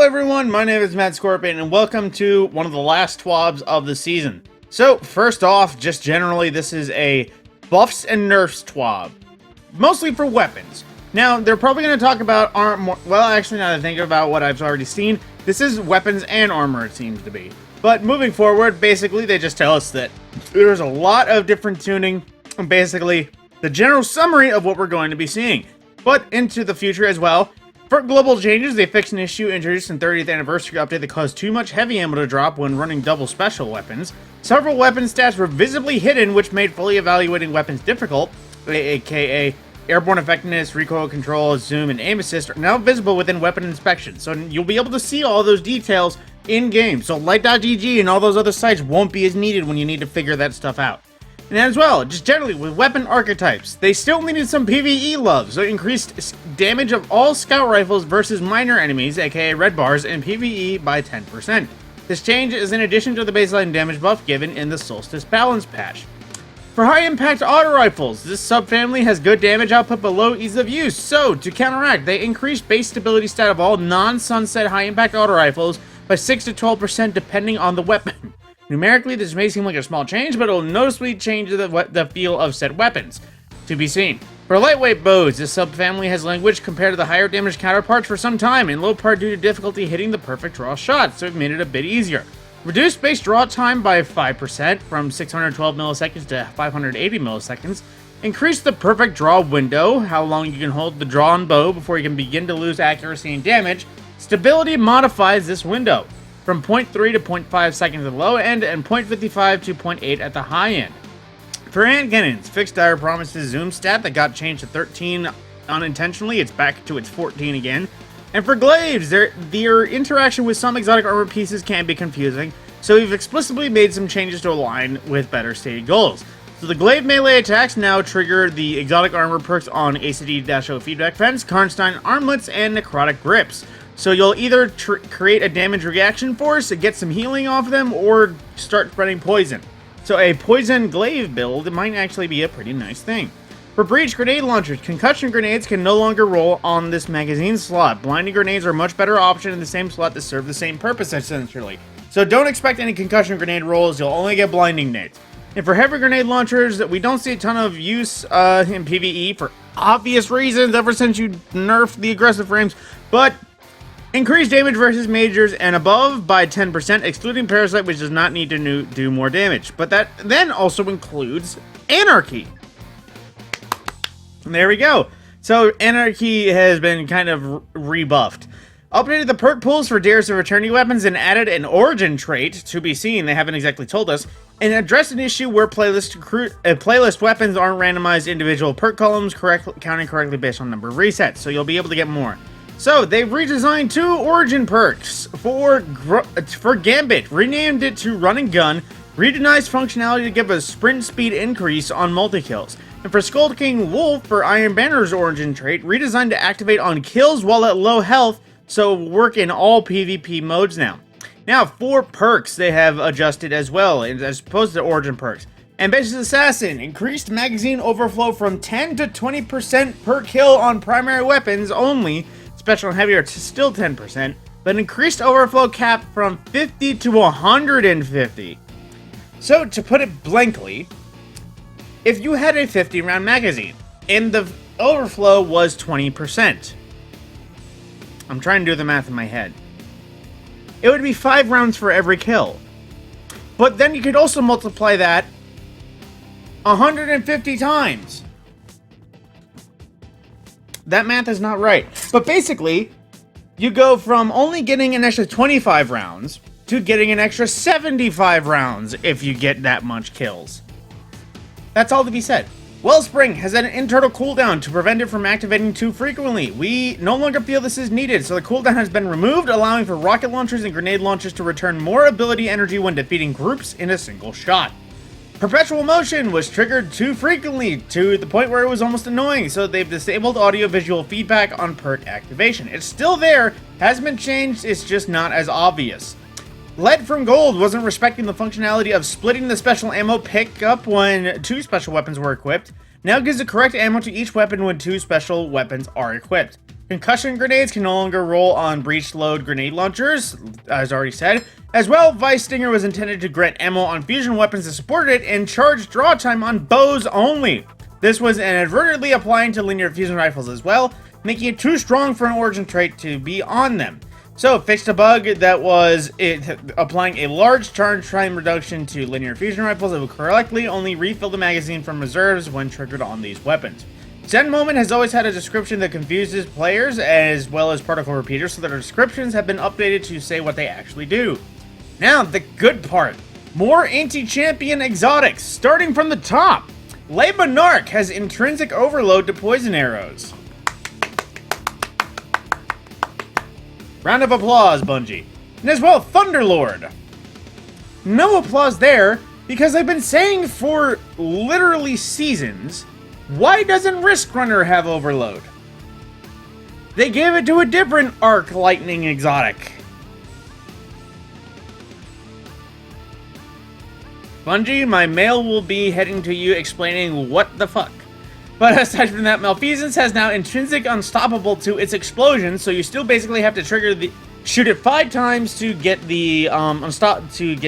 everyone, my name is Matt Scorpion, and welcome to one of the last TWABs of the season. So, first off, just generally, this is a buffs and nerfs TWAB. Mostly for weapons. Now, they're probably going to talk about armor. Well, actually, now that I think about what I've already seen, this is weapons and armor, it seems to be. But moving forward, basically, they just tell us that there's a lot of different tuning, and basically, the general summary of what we're going to be seeing. But into the future as well. For global changes, they fixed an issue introduced in 30th anniversary update that caused too much heavy ammo to drop when running double special weapons. Several weapon stats were visibly hidden, which made fully evaluating weapons difficult, aka airborne effectiveness, recoil control, zoom, and aim assist are now visible within weapon inspection, so you'll be able to see all those details in-game, so light.gg and all those other sites won't be as needed when you need to figure that stuff out. And as well, just generally, with weapon archetypes, they still needed some PvE love, so increased damage of all scout rifles versus minor enemies, aka red bars, and PvE by 10%. This change is in addition to the baseline damage buff given in the Solstice Balance patch. For high-impact auto rifles, this subfamily has good damage output but low ease of use, so to counteract, they increased base stability stat of all non-sunset high-impact auto rifles by 6 to 12% depending on the weapon. Numerically, this may seem like a small change, but it will noticeably change the feel of said weapons. To be seen. For lightweight bows, this subfamily has languished compared to the higher damage counterparts for some time, in low part due to difficulty hitting the perfect draw shot, so it made it a bit easier. Reduced base draw time by 5% from 612 milliseconds to 580 milliseconds. Increased the perfect draw window, how long you can hold the drawn bow before you can begin to lose accuracy and damage. Stability modifies this window from 0.3 to 0.5 seconds at the low end and 0.55 to 0.8 at the high end. For hand cannons, fixed Dire Promise's zoom stat that got changed to 13 unintentionally, it's back to its 14 again. And for glaives, their interaction with some exotic armor pieces can be confusing, so we've explicitly made some changes to align with better stated goals. So the glaive melee attacks now trigger the exotic armor perks on ACD-O feedback fence, Karnstein armlets, and necrotic grips. So you'll either create a damage reaction force to get some healing off them, or start spreading poison. So a poison glaive build might actually be a pretty nice thing. For breach grenade launchers, concussion grenades can no longer roll on this magazine slot. Blinding grenades are a much better option in the same slot to serve the same purpose essentially. So don't expect any concussion grenade rolls, you'll only get blinding nades. And for heavy grenade launchers, we don't see a ton of use in PvE for obvious reasons ever since you nerfed the aggressive frames, but increased damage versus majors and above by 10%, excluding Parasite, which does not need to do more damage. But that then also includes Anarchy. There we go. So Anarchy has been kind of rebuffed. Updated the perk pools for Dares of Eternity weapons and added an origin trait, to be seen, they haven't exactly told us, and addressed an issue where playlist weapons aren't randomized individual perk columns, counting correctly based on number of resets, so you'll be able to get more. So, they've redesigned 2 origin perks for Gambit, renamed it to Run and Gun, redenied functionality to give a sprint speed increase on multi-kills. And for Skull King Wolf, for Iron Banner's origin trait, redesigned to activate on kills while at low health, so work in all PvP modes now. Now, 4 perks they have adjusted as well, as opposed to origin perks. Ambitious Assassin, increased magazine overflow from 10 to 20% per kill on primary weapons only. Special and heavy are still 10%, but increased overflow cap from 50 to 150. So, to put it blankly, if you had a 50-round magazine, and the overflow was 20%, I'm trying to do the math in my head, it would be 5 rounds for every kill. But then you could also multiply that 150 times. That math is not right. But basically, you go from only getting an extra 25 rounds to getting an extra 75 rounds if you get that much kills. That's all to be said. Wellspring has an internal cooldown to prevent it from activating too frequently. We no longer feel this is needed, so the cooldown has been removed, allowing for rocket launchers and grenade launchers to return more ability energy when defeating groups in a single shot. Perpetual motion was triggered too frequently, to the point where it was almost annoying, so they've disabled audio-visual feedback on perk activation. It's still there, hasn't been changed, it's just not as obvious. Lead from Gold wasn't respecting the functionality of splitting the special ammo pickup when 2 special weapons were equipped. Now gives the correct ammo to each weapon when 2 special weapons are equipped. Concussion grenades can no longer roll on breach load grenade launchers, as already said. As well, Vice Stinger was intended to grant ammo on fusion weapons that supported it and charge draw time on bows only. This was inadvertently applying to linear fusion rifles as well, making it too strong for an origin trait to be on them. So, fixed a bug that was applying a large charge time reduction to linear fusion rifles that would correctly only refill the magazine from reserves when triggered on these weapons. Zen Moment has always had a description that confuses players as well as particle repeaters, so their descriptions have been updated to say what they actually do. Now, the good part. More anti-champion exotics, starting from the top. Le Monarch has intrinsic overload to poison arrows. Round of applause, Bungie. And as well, Thunderlord. No applause there, because I've been saying for literally seasons, why doesn't Risk Runner have overload? They gave it to a different Arc Lightning exotic. Bungie, my mail will be heading to you explaining what the fuck. But aside from that, Malfeasance has now intrinsic unstoppable to its explosion, so you still basically have to shoot it 5 times to get the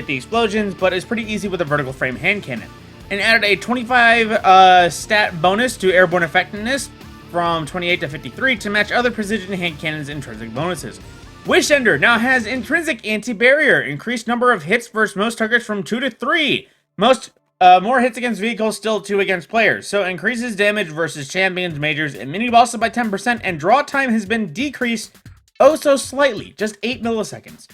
explosions, but it's pretty easy with a vertical frame hand cannon. And added a 25 stat bonus to airborne effectiveness from 28 to 53 to match other precision hand cannons' intrinsic bonuses. Wishender now has intrinsic anti-barrier, increased number of hits versus most targets from 2 to 3. More hits against vehicles, still 2 against players. So increases damage versus champions, majors, and mini bosses by 10%, and draw time has been decreased oh so slightly, just 8 milliseconds.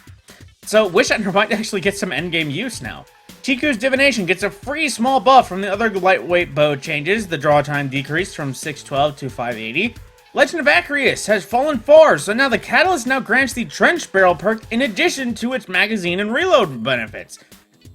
So Wishender might actually get some endgame use now. Chiku's Divination gets a free small buff from the other lightweight bow changes. The draw time decreased from 612 to 580. Legend of Acreus has fallen far, so now the Catalyst now grants the Trench Barrel perk in addition to its magazine and reload benefits.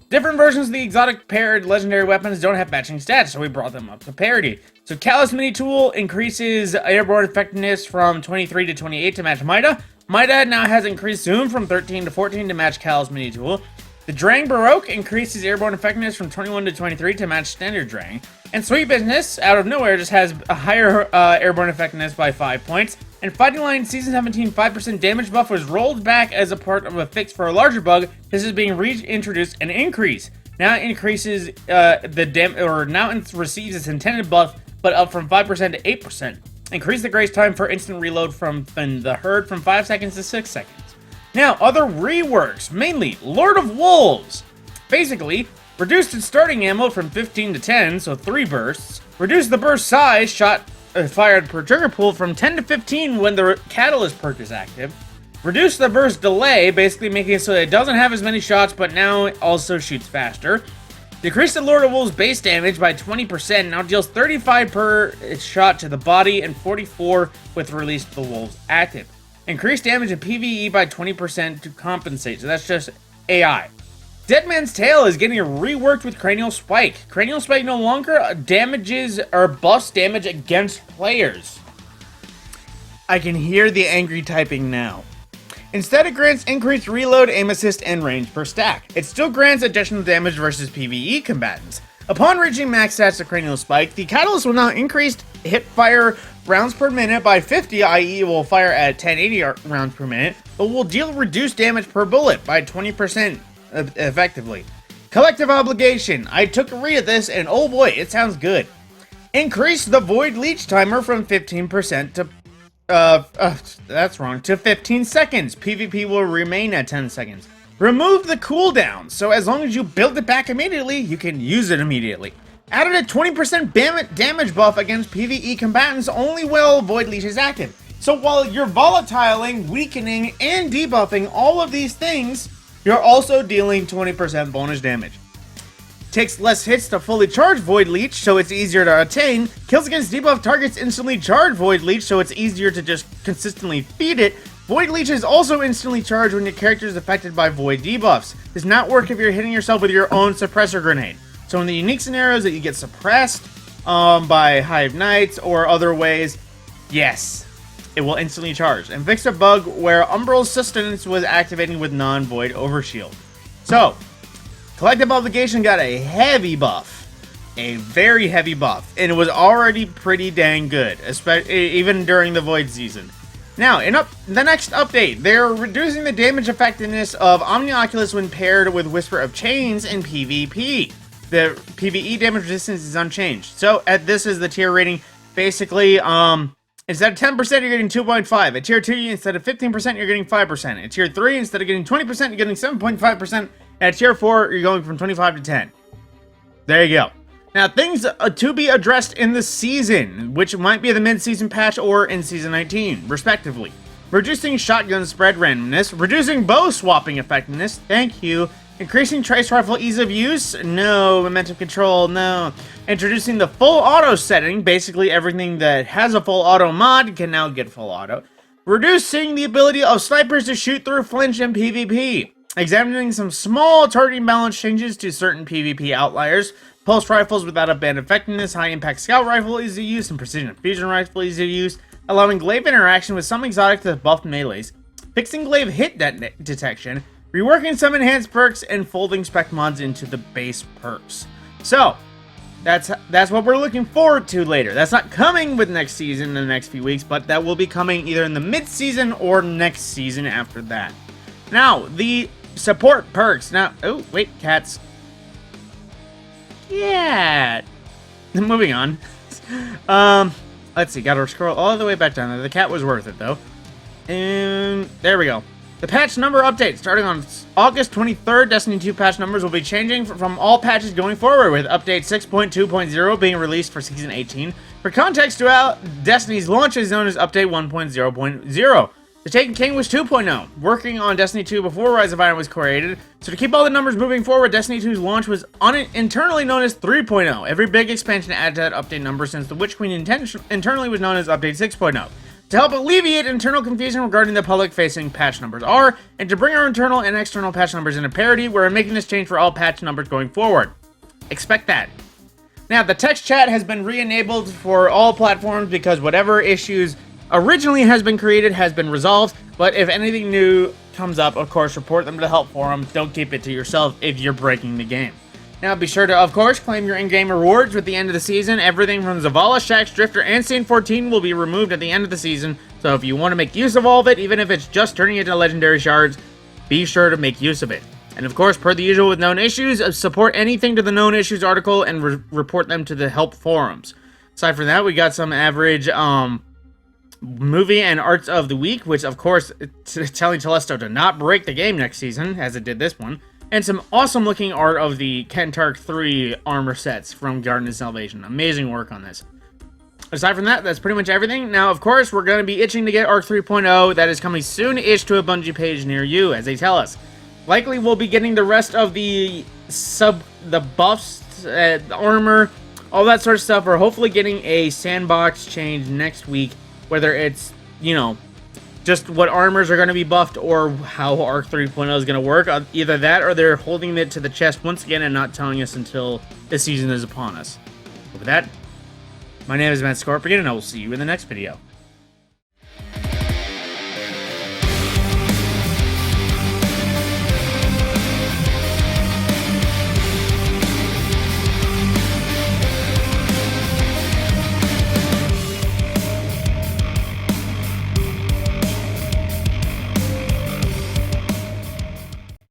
Different versions of the exotic paired legendary weapons don't have matching stats, so we brought them up to parity. So Callus Mini Tool increases airborne effectiveness from 23 to 28 to match Mida. Mida now has increased Zoom from 13 to 14 to match Callus Mini Tool. The Drang Baroque increases airborne effectiveness from 21 to 23 to match standard Drang. And Sweet Business, out of nowhere, just has a higher airborne effectiveness by 5 points. And Fighting Line Season 17 5% damage buff was rolled back as a part of a fix for a larger bug. This is being reintroduced and increased. Now it increases now it receives its intended buff, but up from 5% to 8%. Increase the grace time for instant reload from the herd from 5 seconds to 6 seconds. Now, other reworks, mainly Lord of Wolves. Basically, reduced its starting ammo from 15 to 10, so 3 bursts. Reduced the burst size fired per trigger pull from 10 to 15 when the Catalyst perk is active. Reduced the burst delay, basically making it so that it doesn't have as many shots, but now it also shoots faster. Decreased the Lord of Wolves base damage by 20%, now deals 35 per shot to the body and 44 with release of the Wolves active. Increased damage in PvE by 20% to compensate, so that's just AI. Deadman's Tail is getting reworked with Cranial Spike. Cranial Spike no longer damages or buffs damage against players. I can hear the angry typing now. Instead, it grants increased reload, aim assist, and range per stack. It still grants additional damage versus PvE combatants. Upon reaching max stats of Cranial Spike, the Catalyst will now increase hit fire rounds per minute by 50, i.e. it will fire at 1080 rounds per minute, but will deal reduced damage per bullet by 20% effectively. Collective Obligation. I took a read of this and oh boy, it sounds good. Increase the Void Leech timer from 15% to that's wrong, to 15 seconds. PvP will remain at 10 seconds. Remove the cooldown, so as long as you build it back immediately, you can use it immediately. Added a 20% damage buff against PvE combatants only while Void Leech is active. So while you're volatiling, weakening, and debuffing all of these things, you're also dealing 20% bonus damage. Takes less hits to fully charge Void Leech, so it's easier to attain. Kills against debuff targets instantly charge Void Leech, so it's easier to just consistently feed it. Void Leech is also instantly charged when your character is affected by Void debuffs. Does not work if you're hitting yourself with your own suppressor grenade. So in the unique scenarios that you get suppressed by Hive Knights or other ways, yes, it will instantly charge. And fix a bug where Umbral's Sustenance was activating with non-Void Overshield. So, Collective Obligation got a heavy buff. A very heavy buff. And it was already pretty dang good, especially even during the Void season. Now, the next update, they're reducing the damage effectiveness of Omnioculus when paired with Whisper of Chains in PvP. The PvE damage resistance is unchanged. So, this is the tier rating. Basically, instead of 10%, you're getting 2.5. At tier 2, instead of 15%, you're getting 5%. At tier 3, instead of getting 20%, you're getting 7.5%. At tier 4, you're going from 25 to 10. There you go. Now, things to be addressed in the season, which might be the mid-season patch or in Season 19, respectively. Reducing shotgun spread randomness, reducing bow swapping effectiveness, thank you. Increasing trace rifle ease of use, no. Momentum control, no. Introducing the full auto setting, basically everything that has a full auto mod can now get full auto. Reducing the ability of snipers to shoot through flinch in PvP. Examining some small targeting balance changes to certain PvP outliers. Pulse rifles without a band effectiveness, high impact scout rifle easy to use, and precision fusion rifle easy to use, allowing glaive interaction with some exotic to buffed melees, fixing glaive hit detection, reworking some enhanced perks, and folding spec mods into the base perks. So, that's what we're looking forward to later. That's not coming with next season in the next few weeks, but that will be coming either in the mid-season or next season after that. Now, the support perks. Now, oh, wait, cats. Yeah. Moving on. Let's see. Gotta scroll all the way back down there. The cat was worth it, though. And there we go. The patch number update. Starting on August 23rd, Destiny 2 patch numbers will be changing from all patches going forward, with update 6.2.0 being released for Season 18. For context, throughout Destiny's launch is known as update 1.0.0. The Taken King was 2.0, working on Destiny 2 before Rise of Iron was created, so to keep all the numbers moving forward, Destiny 2's launch was internally known as 3.0. Every big expansion added to that update number since the Witch Queen internally was known as update 6.0. To help alleviate internal confusion regarding the public-facing patch numbers are, and to bring our internal and external patch numbers into parity, we're making this change for all patch numbers going forward. Expect that. Now, the text chat has been re-enabled for all platforms because whatever issues originally has been created has been resolved, but if anything new comes up, of course, report them to the help forum. Don't keep it to yourself if you're breaking the game. Now, be sure to, of course, claim your in-game rewards with the end of the season. Everything from Zavala, Shax, Drifter, and Scene 14 will be removed at the end of the season, so if you want to make use of all of it, even if it's just turning it into legendary shards, be sure to make use of it. And of course, per the usual with known issues, support anything to the known issues article and report them to the help forums. Aside from that, we got some average, movie and arts of the week, which of course telling Telesto to not break the game next season as it did this one, and some awesome looking art of the Kentark 3 armor sets from Garden of Salvation. Amazing work on this. Aside from that, that's pretty much everything. Now, of course, we're going to be itching to get Arc 3.0. That is coming soon-ish to a Bungie page near you, as they tell us. Likely we'll be getting the rest of the buffs, the armor, all that sort of stuff. We're hopefully getting a sandbox change next week, whether it's, you know, just what armors are going to be buffed or how Arc 3.0 is going to work. Either that or they're holding it to the chest once again and not telling us until the season is upon us. With that, my name is Matt Scorpion, and I will see you in the next video.